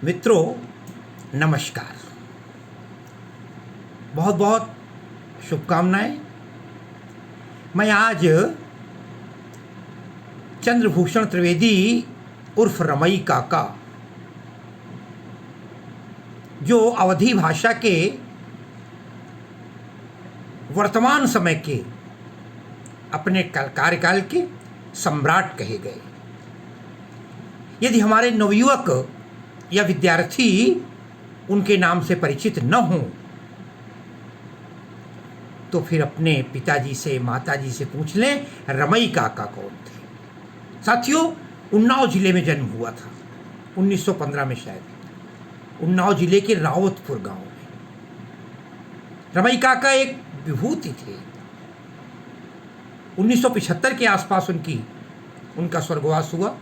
मित्रों नमस्कार। बहुत बहुत शुभकामनाएं। मैं आज चंद्रभूषण त्रिवेदी उर्फ रमई काका, जो अवधी भाषा के वर्तमान समय के अपने कार्यकाल के सम्राट कहे गए, यदि हमारे नवयुवक या विद्यार्थी उनके नाम से परिचित न हों तो फिर अपने पिताजी से माताजी से पूछ लें रमई काका कौन थे। साथियों, उन्नाव जिले में जन्म हुआ था 1915 में, शायद उन्नाव जिले के रावतपुर गांव में। रमई काका एक विभूति थे। 1975 के आसपास उनका स्वर्गवास हुआ।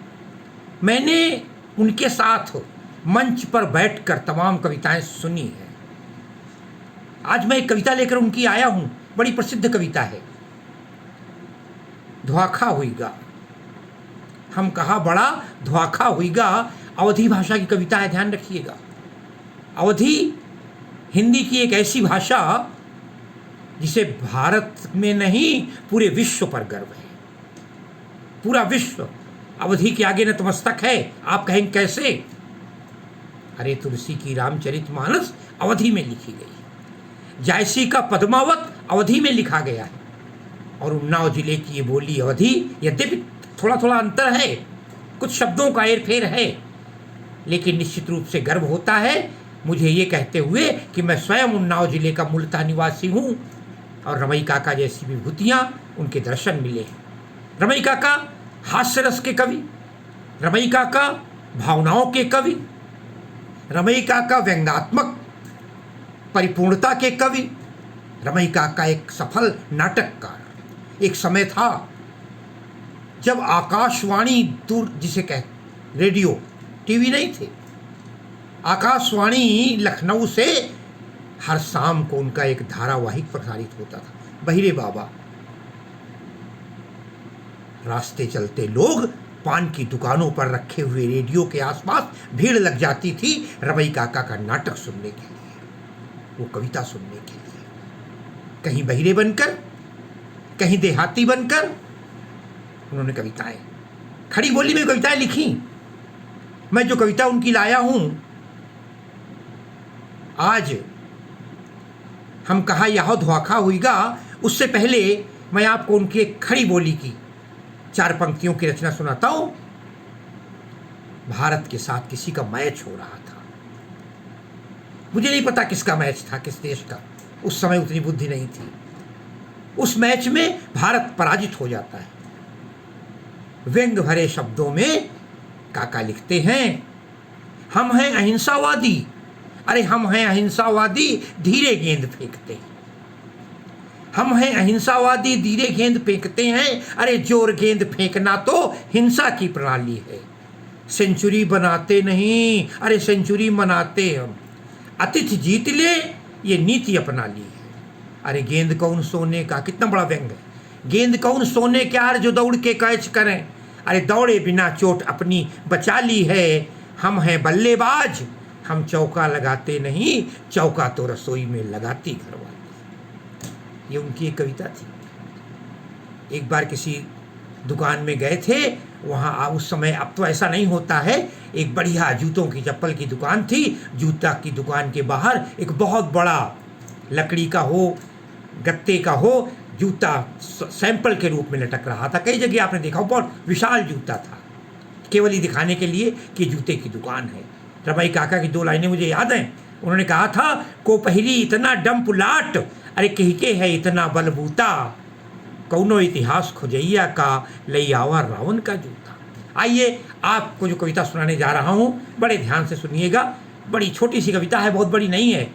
मैंने उनके साथ मंच पर बैठकर तमाम कविताएं सुनी हैं। आज मैं एक कविता लेकर उनकी आया हूं। बड़ी प्रसिद्ध कविता है, ध्वाखा हुईगा। हम कहा बड़ा ध्वाखा हुईगा। अवधी भाषा की कविता है, ध्यान रखिएगा। अवधी हिंदी की एक ऐसी भाषा जिसे भारत में नहीं पूरे विश्व पर गर्व है। पूरा विश्व अवधी के आगे नतमस्तक है। आप कहेंगे कैसे? अरे तुलसी की रामचरितमानस अवधी में लिखी गई, जायसी का पद्मावत अवधी में लिखा गया है, और उन्नाव जिले की ये बोली अवधी। यद्यपि थोड़ा थोड़ा अंतर है, कुछ शब्दों का हेरफेर है, लेकिन निश्चित रूप से गर्व होता है मुझे ये कहते हुए कि मैं स्वयं उन्नाव जिले का मूलतः निवासी हूँ, और रमई काका जैसी विभूतियाँ उनके दर्शन मिले हैं। रमई काका हास्य रस के कवि, रमई काका भावनाओं के कवि, रमई काका व्यंग्यात्मक परिपूर्णता के कवि, रमई काका एक सफल नाटककार। एक समय था जब आकाशवाणी दूर, जिसे कहते रेडियो, टीवी नहीं थे, आकाशवाणी लखनऊ से हर शाम को उनका एक धारावाहिक प्रसारित होता था, बहिरे बाबा। रास्ते चलते लोग पान की दुकानों पर रखे हुए रेडियो के आसपास भीड़ लग जाती थी रमई काका का नाटक सुनने के लिए, वो कविता सुनने के लिए। कहीं बहिरे बनकर, कहीं देहाती बनकर उन्होंने कविताएं, खड़ी बोली में कविताएं लिखी। मैं जो कविता उनकी लाया हूं आज, हम कहा यह ध्वाखा हुईगा, उससे पहले मैं आपको उनकी एक खड़ी बोली की 4 पंक्तियों की रचना सुनाता हूं। भारत के साथ किसी का मैच हो रहा था। मुझे नहीं पता किसका मैच था, किस देश का, उस समय उतनी बुद्धि नहीं थी। उस मैच में भारत पराजित हो जाता है। व्यंग भरे शब्दों में काका लिखते हैं, हम हैं अहिंसावादी। अरे हम हैं अहिंसावादी, धीरे गेंद फेंकते हैं। हम हैं अहिंसावादी, धीरे गेंद फेंकते हैं। अरे जोर गेंद फेंकना तो हिंसा की प्रणाली है। सेंचुरी बनाते नहीं, अरे सेंचुरी मनाते हम। अतिथि जीत ले, ये नीति अपना ली है। अरे गेंद कौन सोने का, कितना बड़ा व्यंग है। गेंद कौन सोने का जो दौड़ के कैच करें। अरे दौड़े बिना चोट अपनी बचा ली है। हम हैं बल्लेबाज, हम चौका लगाते नहीं, चौका तो रसोई में लगाती घरवाली। ये उनकी एक कविता थी। एक बार किसी दुकान में गए थे, वहाँ उस समय, अब तो ऐसा नहीं होता है, एक बढ़िया जूतों की चप्पल की दुकान थी। जूता की दुकान के बाहर एक बहुत बड़ा लकड़ी का हो, गत्ते का हो, जूता सैंपल के रूप में लटक रहा था। कई जगह आपने देखा, बहुत विशाल जूता था, केवल ही दिखाने के लिए कि जूते की दुकान है। रमई काका की 2 लाइनें मुझे याद हैं। उन्होंने कहा था, को पहिरी इतना डंप लाट, अरे कहके है इतना बलबूता, कौनो इतिहास खोजैया का लई आवा रावण का जूता। आइए आपको जो कविता सुनाने जा रहा हूँ, बड़े ध्यान से सुनिएगा। बड़ी छोटी सी कविता है, बहुत बड़ी नहीं है,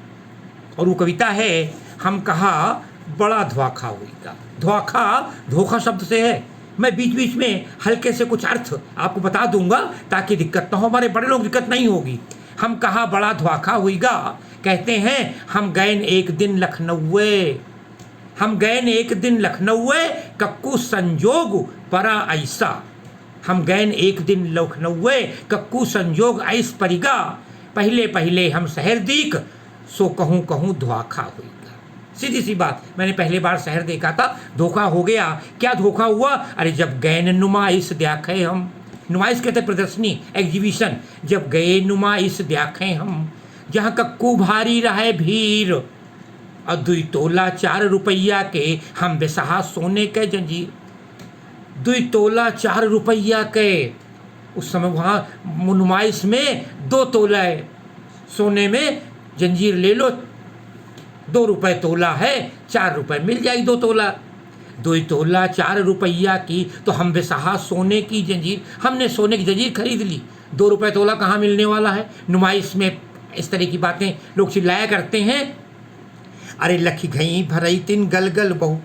और वो कविता है हम कहा बड़ा ध्वाखा हुईगा। ध्वाखा धोखा शब्द से है। मैं बीच बीच में हल्के से कुछ अर्थ आपको बता दूंगा ताकि दिक्कत ना हो, हमारे बड़े लोग दिक्कत नहीं होगी। हम कहा बड़ा ध्वाखा हुईगा, कहते हैं हम गए एक दिन लखनऊए, हम गए एक दिन लखनऊए, कक्कू संजोग परा ऐसा। हम गए एक दिन लखनऊए, कक्कू संजोग ऐस परिगा, पहले पहले हम शहर दीख, सो कहूँ कहूँ धोखा हुईगा। सीधी सी बात, मैंने पहले बार शहर देखा था, धोखा हो गया। क्या धोखा हुआ? अरे जब गए नुमाइश देखे हम, नुमाइश कहते प्रदर्शनी, एग्जीबिशन, जब गए नुमाइश देखे हम, जहाँ कक्कू भारी रहे भीड़, और 2 तोला 4 रुपया के हम बेसहा सोने के जंजीर। 2 तोला 4 रुपया के, उस समय वहाँ नुमाइश में 2 तोला सोने में जंजीर ले लो, 2 रुपये तोला है, 4 रुपये मिल जाएगी 2 तोला। 2 तोला 4 रुपया की, तो हम बेसहा सोने की जंजीर, हमने सोने की जंजीर खरीद ली। 2 रुपये तोला कहाँ मिलने वाला है? नुमाइश में इस तरह की बातें लोग चिल्लाया करते हैं। अरे लखी घई भरई तिन गलगल बहू,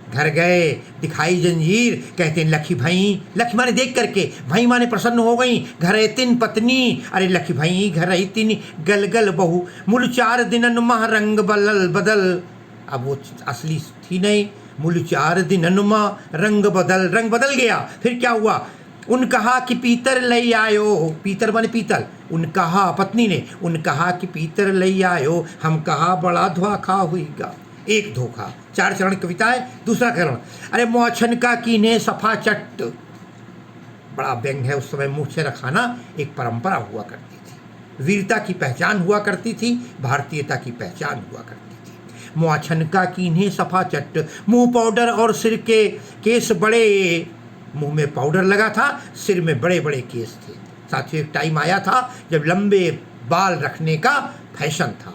घर गए दिखाई जंजीर, कहते हैं लखी भई, लखी माने देख करके, भई माने प्रसन्न हो गई, घर तिन पत्नी, अरे लखी भई घर तिन गलगल बहू, मुल 4 दिनन मह रंग बदल बदल। अब वो असली थी नहीं, मुल 4 दिनन मह रंग बदल गया। फिर क्या हुआ? उन कहा कि पीतर लई आयो, पीतर माने पीतल, उन कहा, पत्नी ने उन कहा कि पीतर लई आयो, हम कहा बड़ा धोखा हुईगा। एक धोखा। 4 चरण कविता है। दूसरा चरण, अरे मोछन का कीने सफा चट्ट, बड़ा व्यंग है। उस समय मुँह से रखाना एक परंपरा हुआ करती थी, वीरता की पहचान हुआ करती थी, भारतीयता की पहचान हुआ करती थी। मोछन का कीने सफा चट्ट, मुँह पाउडर और सिर के केस बड़े, मुंह में पाउडर लगा था, सिर में बड़े बड़े केस थे। साथियों एक टाइम आया था जब लंबे बाल रखने का फैशन था।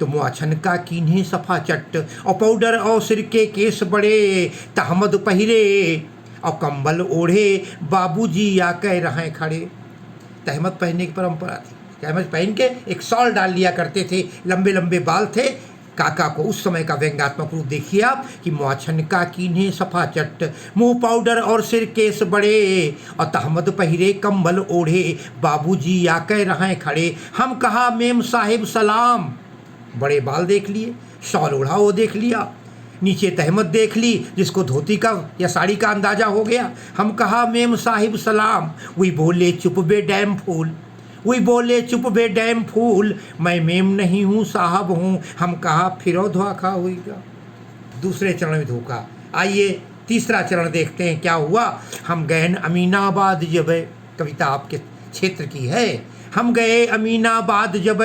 तो मोछन का कीन्हे सफा चट्ट, और पाउडर और सिर के केस बड़े, तहमद पहिरे और कंबल ओढ़े, बाबूजी या कह रहे खड़े। तहमद पहनने की परंपरा थी, तहमद पहन के एक शॉल डाल लिया करते थे, लंबे लंबे बाल थे। काका को उस समय का व्यंग्यात्मक रूप देखिए आप कि मोछन का कीन्हे सफा चट्ट, मुंह पाउडर और सिर केस बड़े, और तहमद पहिरे कंबल ओढ़े, बाबूजी या कह रहे खड़े, हम कहा मेम साहिब सलाम। बड़े बाल देख लिए, शॉल ओढ़ा वो देख लिया, नीचे तहमद देख ली जिसको धोती का या साड़ी का अंदाजा हो गया। हम कहा मेम साहिब सलाम, वही बोले चुप बे डैम फूल, वही बोले चुप बे डैम फूल, मैं मेम नहीं हूँ साहब हूँ, हम कहा फिरो धोखा हुईगा। दूसरे चरण में धोखा। आइए तीसरा चरण देखते हैं क्या हुआ। हम गए अमीनाबाद जब, कविता आपके क्षेत्र की है। हम गए अमीनाबाद जब,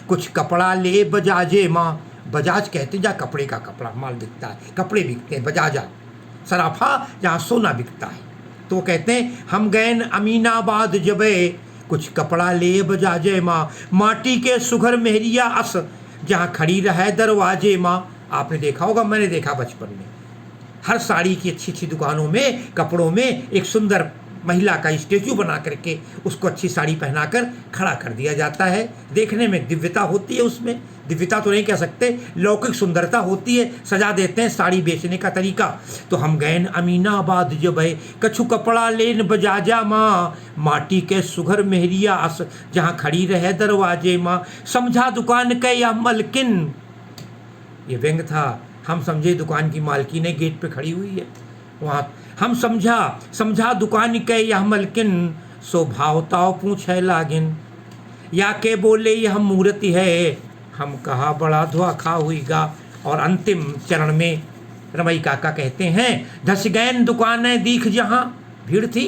कुछ कपड़ा ले बजाजे माँ, बजाज कहते हैं जहाँ कपड़े का कपड़ा माल बिकता है, कपड़े बिकते हैं, बजाजा सराफा जहाँ सोना बिकता है। तो कहते हैं हम गए अमीनाबाद जब, कुछ कपड़ा ले बजाजे माँ, माटी के सुघर मेहरिया अस, जहाँ खड़ी रहे दरवाजे माँ। आपने देखा होगा, मैंने देखा बचपन में, हर साड़ी की अच्छी अच्छी दुकानों में, कपड़ों में एक सुंदर महिला का स्टेचू बना करके उसको अच्छी साड़ी पहनाकर खड़ा कर दिया जाता है। देखने में दिव्यता होती है, उसमें दिव्यता तो नहीं कह सकते, लौकिक सुंदरता होती है, सजा देते हैं साड़ी बेचने का तरीका। तो हम गए अमीनाबाद जब, कछु कपड़ा लेन बजाजा माँ, माटी के सुघर मेहरिया अस, जहाँ खड़ी रहे दरवाजे माँ, समझा दुकान के या मलकिन। ये व्यंग था, हम समझे दुकान की मालकिन ने गेट पे खड़ी हुई है वहाँ। हम समझा दुकान के यह मलकिन, सो भावताव पूछे लागिन, या के बोले यह मूर्ति है, हम कहा बड़ा धोखा हुईगा। और अंतिम चरण में रमई काका कहते हैं, धस गैन दुकानें दीख जहाँ, भीड़ थी,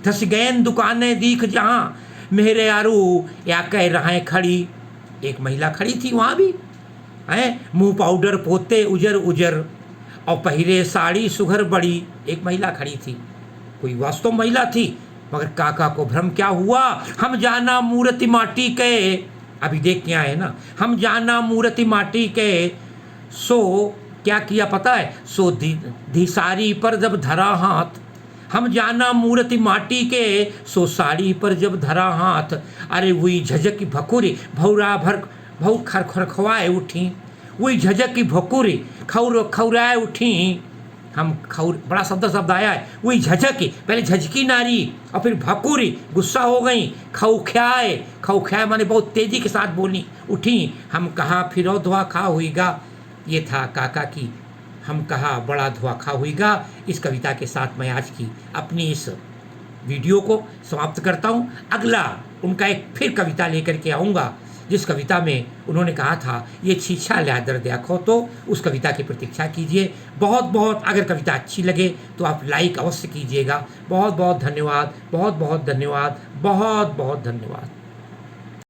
धस गैन दुकानें दीख जहाँ, मेरे यारू या कह रहे खड़ी। एक महिला खड़ी थी वहाँ भी, हैं, मुँह पाउडर पोते उजर उजर, और पहिरे साड़ी सुघर बड़ी। एक महिला खड़ी थी, कोई वास्तव महिला थी, मगर काका को भ्रम क्या हुआ। हम जाना मूर्ति माटी के, अभी देख क्या है ना, हम जाना मूर्ति माटी के, सो क्या किया पता है, सो धिसारी पर जब धरा हाथ। हम जाना मूर्ति माटी के, सो साड़ी पर जब धरा हाथ, अरे वही झझक भकुरी भौरा भर भौ खरखवाए उठी, वही झझक की भकुरी खौराए उठी। हम बड़ा शब्द आया है, वही झझकी, पहले झझकी नारी और फिर भकुरी, गुस्सा हो गई, खौख्याए माने बहुत तेजी के साथ बोली, उठी। हम कहा फिरो धोखा हुईगा। ये था काका की हम कहा बड़ा धोखा हुईगा। इस कविता के साथ मैं आज की अपनी इस वीडियो को समाप्त करता हूँ। अगला उनका एक फिर कविता लेकर के आऊँगा, जिस कविता में उन्होंने कहा था ये छीछा ल्यादर देखो, तो उस कविता की प्रतीक्षा कीजिए। बहुत बहुत अगर कविता अच्छी लगे तो आप लाइक अवश्य कीजिएगा। बहुत बहुत धन्यवाद, बहुत बहुत धन्यवाद, बहुत बहुत धन्यवाद।